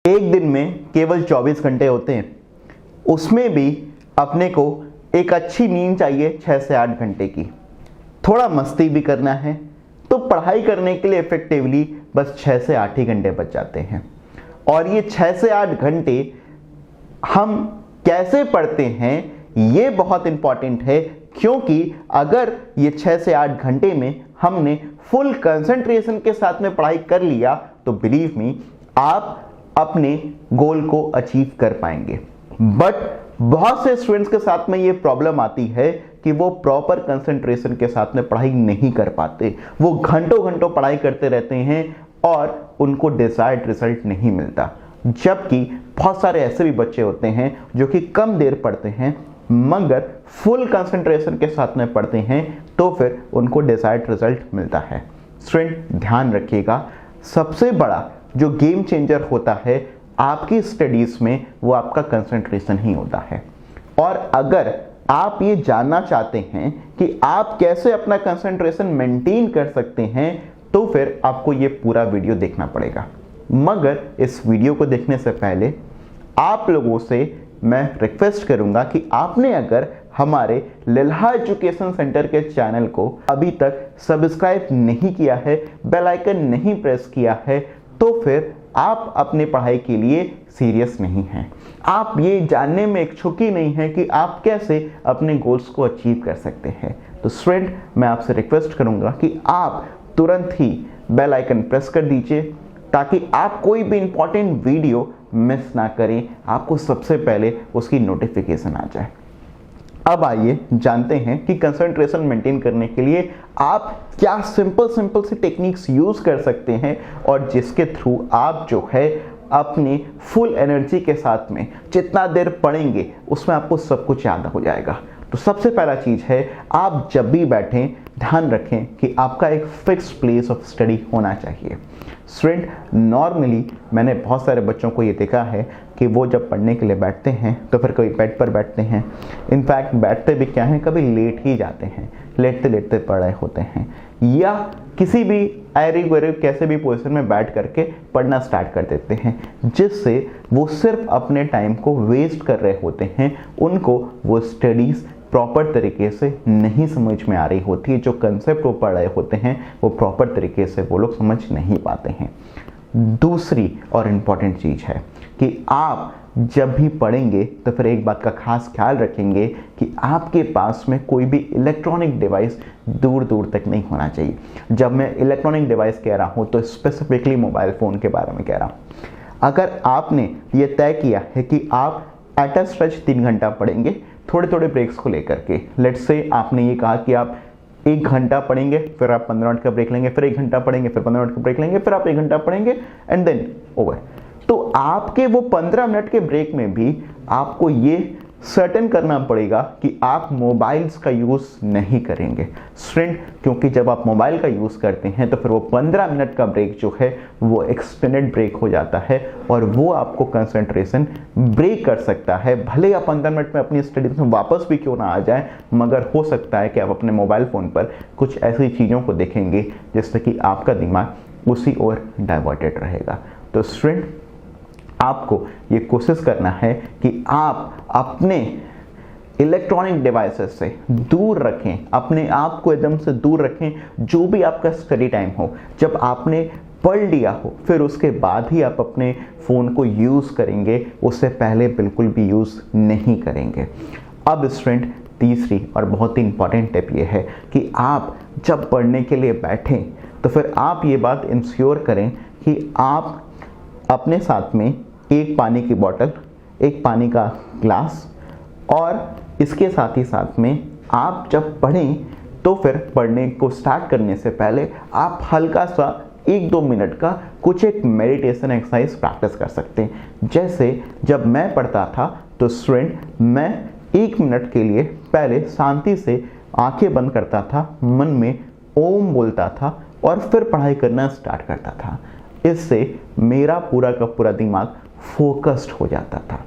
एक दिन में केवल 24 घंटे होते हैं, उसमें भी अपने को एक अच्छी नींद चाहिए 6 से 8 घंटे की। थोड़ा मस्ती भी करना है तो पढ़ाई करने के लिए इफेक्टिवली बस 6 से 8 ही घंटे बच जाते हैं। और ये 6 से 8 घंटे हम कैसे पढ़ते हैं ये बहुत इंपॉर्टेंट है, क्योंकि अगर ये 6 से 8 घंटे में हमने फुल कंसंट्रेशन के साथ में पढ़ाई कर लिया तो बिलीव मी आप अपने गोल को अचीव कर पाएंगे। बट बहुत से स्टूडेंट्स के साथ में ये प्रॉब्लम आती है कि वो प्रॉपर कंसंट्रेशन के साथ में पढ़ाई नहीं कर पाते। वो घंटों घंटों पढ़ाई करते रहते हैं और उनको डिजायर्ड रिजल्ट नहीं मिलता। जबकि बहुत सारे ऐसे भी बच्चे होते हैं जो कि कम देर पढ़ते हैं मगर फुल कंसंट्रेशन के साथ में पढ़ते हैं तो फिर उनको डिजायर्ड रिजल्ट मिलता है। स्टूडेंट ध्यान रखिएगा, सबसे बड़ा जो गेम चेंजर होता है आपकी स्टडीज में वो आपका कंसंट्रेशन ही होता है। और अगर आप ये जानना चाहते हैं कि आप कैसे अपना कंसंट्रेशन मेंटेन कर सकते हैं तो फिर आपको ये पूरा वीडियो देखना पड़ेगा। मगर इस वीडियो को देखने से पहले आप लोगों से मैं रिक्वेस्ट करूंगा कि आपने अगर हमारे लिल्हा एजुकेशन सेंटर के चैनल को अभी तक सब्सक्राइब नहीं किया है, बेल आइकन नहीं प्रेस किया है, तो फिर आप अपने पढ़ाई के लिए सीरियस नहीं हैं। आप ये जानने में इच्छुक ही नहीं हैं कि आप कैसे अपने गोल्स को अचीव कर सकते हैं। तो स्टूडेंट, मैं आपसे रिक्वेस्ट करूंगा कि आप तुरंत ही बेल आइकन प्रेस कर दीजिए ताकि आप कोई भी इंपॉर्टेंट वीडियो मिस ना करें, आपको सबसे पहले उसकी नोटिफिकेशन आ जाए। अब आइए जानते हैं कि कंसंट्रेशन मेंटेन करने के लिए आप क्या सिंपल सी टेक्निक्स यूज कर सकते हैं और जिसके थ्रू आप जो है अपनी फुल एनर्जी के साथ में जितना देर पढ़ेंगे उसमें आपको सब कुछ याद हो जाएगा। तो सबसे पहला चीज है, आप जब भी बैठें ध्यान रखें कि आपका एक फिक्स प्लेस ऑफ स्टडी होना चाहिए। स्टूडेंट, नॉर्मली मैंने बहुत सारे बच्चों को ये देखा है कि वो जब पढ़ने के लिए बैठते हैं तो फिर कभी बेड पर बैठते हैं, इनफैक्ट बैठते भी क्या हैं, कभी लेट ही जाते हैं, लेटते लेटते पढ़ रहे होते हैं या किसी भी ऐरिव वैरिव कैसे भी पोजीशन में बैठ करके पढ़ना स्टार्ट कर देते हैं, जिससे वो सिर्फ अपने टाइम को वेस्ट कर रहे होते हैं। उनको वो स्टडीज़ प्रॉपर तरीके से नहीं समझ में आ रही होती है, जो कंसेप्ट वो पढ़ रहे होते हैं वो प्रॉपर तरीके से वो लोग समझ नहीं पाते हैं। दूसरी और इम्पॉर्टेंट चीज़ है कि आप जब भी पढ़ेंगे तो फिर एक बात का खास ख्याल रखेंगे कि आपके पास में कोई भी इलेक्ट्रॉनिक डिवाइस दूर दूर तक नहीं होना चाहिए। जब मैं इलेक्ट्रॉनिक डिवाइस कह रहा हूँ तो स्पेसिफिकली मोबाइल फ़ोन के बारे में कह रहा हूँ। अगर आपने ये तय किया है कि आप एट अ स्ट्रेच 3 घंटा पढ़ेंगे थोड़े थोड़े ब्रेक्स को लेकर के, लेट्स से आपने ये कहा कि आप 1 घंटा पढ़ेंगे, फिर आप 15 मिनट का ब्रेक लेंगे, फिर 1 घंटा पढ़ेंगे, फिर 15 मिनट का ब्रेक लेंगे, फिर आप 1 घंटा पढ़ेंगे एंड देन ओवर। तो आपके वो 15 मिनट के ब्रेक में भी आपको ये सर्टेन करना पड़ेगा कि आप मोबाइल्स का यूज़ नहीं करेंगे स्टूडेंट, क्योंकि जब आप मोबाइल का यूज़ करते हैं तो फिर वो 15 मिनट का ब्रेक जो है वो एक्सटेंडेड ब्रेक हो जाता है और वो आपको कंसंट्रेशन ब्रेक कर सकता है। भले आप 15 मिनट में अपनी स्टडीज में वापस भी क्यों ना आ जाए, मगर हो सकता है कि आप अपने मोबाइल फ़ोन पर कुछ ऐसी चीज़ों को देखेंगे जिससे कि आपका दिमाग उसी ओर डाइवर्टेड रहेगा। तो स्टूडेंट, आपको ये कोशिश करना है कि आप अपने इलेक्ट्रॉनिक डिवाइसेस से दूर रखें, अपने आप को एकदम से दूर रखें। जो भी आपका स्टडी टाइम हो, जब आपने पढ़ लिया हो फिर उसके बाद ही आप अपने फ़ोन को यूज़ करेंगे, उससे पहले बिल्कुल भी यूज़ नहीं करेंगे। अब स्टूडेंट, तीसरी और बहुत ही इंपॉर्टेंट टिप ये है कि आप जब पढ़ने के लिए बैठें तो फिर आप ये बात इंश्योर करें कि आप अपने साथ में एक पानी की बोतल, एक पानी का ग्लास और इसके साथ ही साथ में आप जब पढ़ें तो फिर पढ़ने को स्टार्ट करने से पहले आप हल्का सा 1-2 मिनट का कुछ एक मेडिटेशन एक्सरसाइज प्रैक्टिस कर सकते हैं। जैसे जब मैं पढ़ता था तो स्टूडेंट, मैं 1 मिनट के लिए पहले शांति से आंखें बंद करता था, मन में ओम बोलता था और फिर पढ़ाई करना स्टार्ट करता था। इससे मेरा पूरा का पूरा दिमाग फोकस्ड हो जाता था।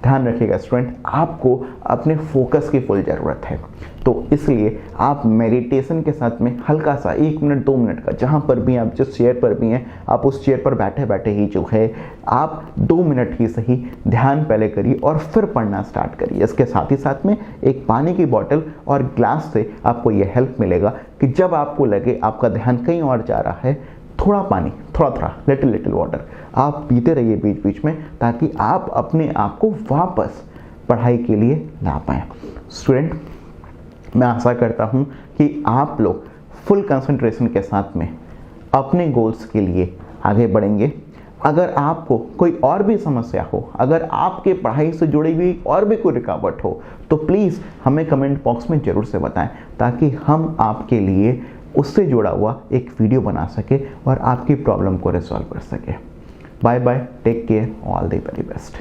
ध्यान रखिएगा स्टूडेंट, आपको अपने फोकस की फुल ज़रूरत है। तो इसलिए आप मेडिटेशन के साथ में हल्का सा 1 मिनट 2 मिनट का, जहाँ पर भी आप जिस चेयर पर भी हैं, आप उस चेयर पर बैठे बैठे ही जो है आप 2 मिनट ही सही ध्यान पहले करिए और फिर पढ़ना स्टार्ट करिए। इसके साथ ही साथ में एक पानी की बोतल और ग्लास से आपको ये हेल्प मिलेगा कि जब आपको लगे आपका ध्यान कहीं और जा रहा है, थोड़ा पानी, थोड़ा लिटिल वाटर आप पीते रहिए बीच बीच में, ताकि आप अपने आप को वापस पढ़ाई के लिए ला पाएँ। स्टूडेंट, मैं आशा करता हूँ कि आप लोग फुल कंसंट्रेशन के साथ में अपने गोल्स के लिए आगे बढ़ेंगे। अगर आपको कोई और भी समस्या हो, अगर आपके पढ़ाई से जुड़ी हुई और भी कोई रुकावट हो, तो प्लीज़ हमें कमेंट बॉक्स में ज़रूर से बताएं, ताकि हम आपके लिए उससे जुड़ा हुआ एक वीडियो बना सके और आपकी प्रॉब्लम को रिजॉल्व कर सके। Bye bye, take care, all the very best.